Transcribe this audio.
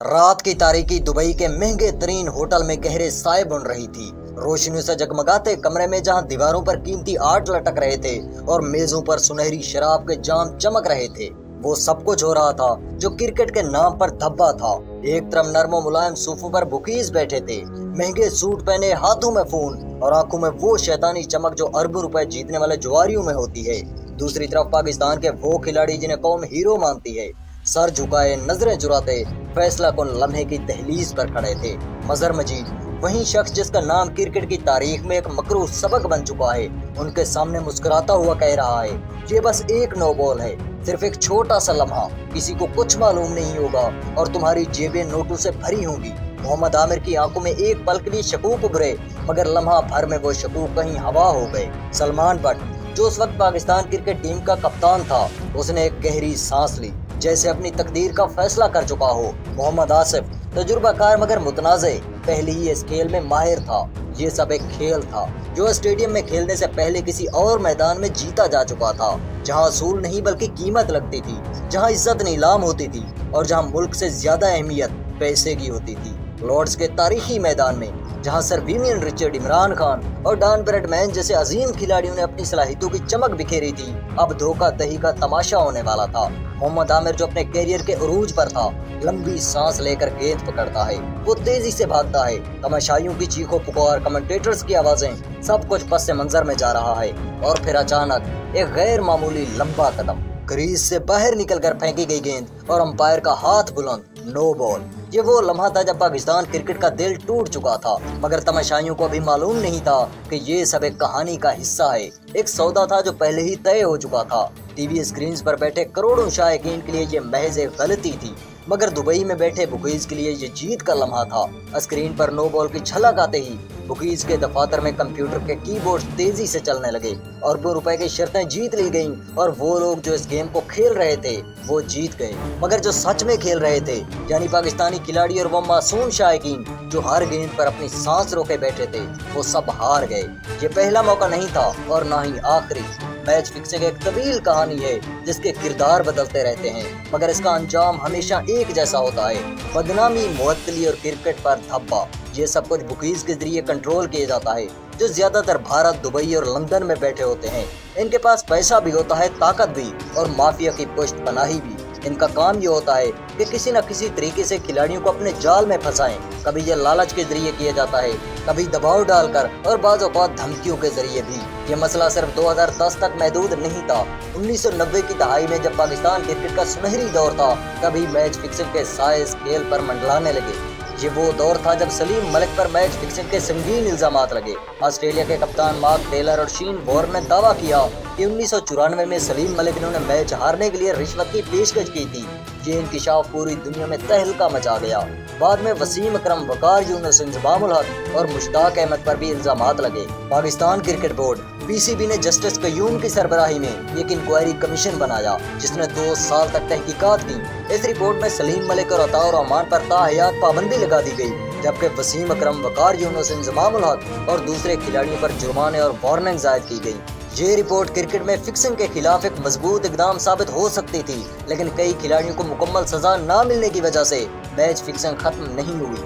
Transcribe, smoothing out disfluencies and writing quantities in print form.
रात की तारीकी दुबई के महंगे तरीन होटल में गहरे साए बुन रही थी। रोशनियों से जगमगाते कमरे में जहां दीवारों पर कीमती आर्ट लटक रहे थे और मेजों पर सुनहरी शराब के जाम चमक रहे थे, वो सब कुछ हो रहा था जो क्रिकेट के नाम पर धब्बा था। एक तरफ नर्मो मुलायम सोफों पर बुकीज बैठे थे, महंगे सूट पहने, हाथों में फोन और आंखों में वो शैतानी चमक जो अरबों रुपए जीतने वाले जुआरियों में होती है। दूसरी तरफ पाकिस्तान के वो खिलाड़ी जिन्हें कौम हीरो मानती है, सर झुकाए, नजरें चुराते, फैसला कुन लम्हे की दहलीज पर खड़े थे। मजहर मजीद, वही शख्स जिसका नाम क्रिकेट की तारीख में एक मकरूह सबक बन चुका है, उनके सामने मुस्कुराता हुआ कह रहा है, ये बस एक नो बॉल है, सिर्फ एक छोटा सा लम्हा, किसी को कुछ मालूम नहीं होगा और तुम्हारी जेबें नोटों से भरी होंगी। मोहम्मद आमिर की आंखों में एक पल के लिए शकूक उभरे, मगर लम्हा भर में वो शकूक कहीं हवा हो गए। सलमान बट, जो उस वक्त पाकिस्तान क्रिकेट टीम का कप्तान था, उसने एक गहरी सांस ली, जैसे अपनी तकदीर का फैसला कर चुका हो। मोहम्मद आसिफ, तजुर्बाकार मगर मुतनाज़े, पहले ही इस खेल में माहिर था। ये सब एक खेल था जो स्टेडियम में खेलने से पहले किसी और मैदान में जीता जा चुका था, जहां असूल नहीं बल्कि कीमत लगती थी, जहां इज्जत नीलाम होती थी और जहां मुल्क से ज्यादा अहमियत पैसे की होती थी। लॉर्ड्स के तारीखी मैदान में जहां sir Vivian Richard, Imran Khan और डॉन ब्रैडमैन जैसे अजीम खिलाड़ियों ने अपनी सलाहियतों की चमक बिखेरी थी, अब धोखा दही का तमाशा होने वाला था। मोहम्मद आमिर, जो अपने कैरियर के उरूज पर था, लंबी सांस लेकर गेंद पकड़ता है, वो तेजी से भागता है, तमाशाइयों की चीखों पुकार, कमेंटेटर्स की आवाजें, सब कुछ पस मंजर में जा रहा है। और फिर अचानक एक गैर मामूली लंबा कदम, क्रीज से बाहर निकलकर फेंकी गई गेंद और अंपायर का हाथ बुलंद, नो बॉल। ये वो लम्हा था जब पाकिस्तान क्रिकेट का दिल टूट चुका था, मगर तमाशाइयों को अभी मालूम नहीं था कि ये सब एक कहानी का हिस्सा है, एक सौदा था जो पहले ही तय हो चुका था। टीवी स्क्रीन पर बैठे करोड़ों शायकीन के लिए ये महज एक गलती थी, मगर दुबई में बैठे बुकीज के लिए ये जीत का लम्हा था। स्क्रीन पर नो बॉल की झलक आते ही बुकीज के दफातर में कंप्यूटर के कीबोर्ड तेजी से चलने लगे, अरबों रुपए की शर्तें जीत ली गईं और वो लोग जो इस गेम को खेल रहे थे वो जीत गए, मगर जो सच में खेल रहे थे, यानी पाकिस्तानी खिलाड़ी और वो मासूम शायकीन जो हर गेंद पर अपनी सांस रोके बैठे थे, वो सब हार गए। ये पहला मौका नहीं था और ना ही आखिरी। मैच फिक्सिंग एक तवील कहानी है जिसके किरदार बदलते रहते हैं, मगर इसका अंजाम हमेशा एक जैसा होता है, बदनामी, मुअत्तली और क्रिकेट पर धब्बा। ये सब कुछ बुकीज के जरिए कंट्रोल किया जाता है, जो ज्यादातर भारत, दुबई और लंदन में बैठे होते हैं। इनके पास पैसा भी होता है, ताकत भी और माफिया की पुष्ट पनाही भी। इनका काम ये होता है कि किसी न किसी तरीके से खिलाड़ियों को अपने जाल में फंसाएं। कभी ये लालच के जरिए किया जाता है, कभी दबाव डालकर और बाज़ औक़ात धमकियों के जरिए भी। ये मसला सिर्फ 2010 तक महदूद नहीं था। 1990 की दहाई में जब पाकिस्तान क्रिकेट का सुनहरी दौर था, तभी मैच फिक्सिंग के साए स्केल पर मंडलाने लगे। ये वो दौर था जब सलीम मलिक पर मैच फिक्सिंग के संगीन इल्जामात लगे। ऑस्ट्रेलिया के कप्तान मार्क टेलर और शीन वॉर्न ने दावा किया कि 1994 में सलीम मलिक ने मैच हारने के लिए रिश्वत की पेशकश की थी। ये इंकिशाफ पूरी दुनिया में तहलका मचा गया। बाद में वसीम अकरम, वकार यूनुस, इंजमामुल हक और मुश्ताक अहमद पर भी इल्जामात लगे। पाकिस्तान क्रिकेट बोर्ड पीसीबी ने जस्टिस कयूम की सरबराही में एक इंक्वायरी कमीशन बनाया, जिसने 2 साल तक तहकीकात की। इस रिपोर्ट में सलीम मलिक और अताउर रहमान पर ताहयात पाबंदी लगा दी गई, जबकि वसीम अकरम, वकार यूनुस, इंजमामुल हक और दूसरे खिलाड़ियों पर जुर्माने और वार्निंग जायद की गई। ये रिपोर्ट क्रिकेट में फिक्सिंग के खिलाफ एक मजबूत इकदाम साबित हो सकती थी, लेकिन कई खिलाड़ियों को मुकम्मल सजा न मिलने की वजह से मैच फिक्सिंग खत्म नहीं हुई।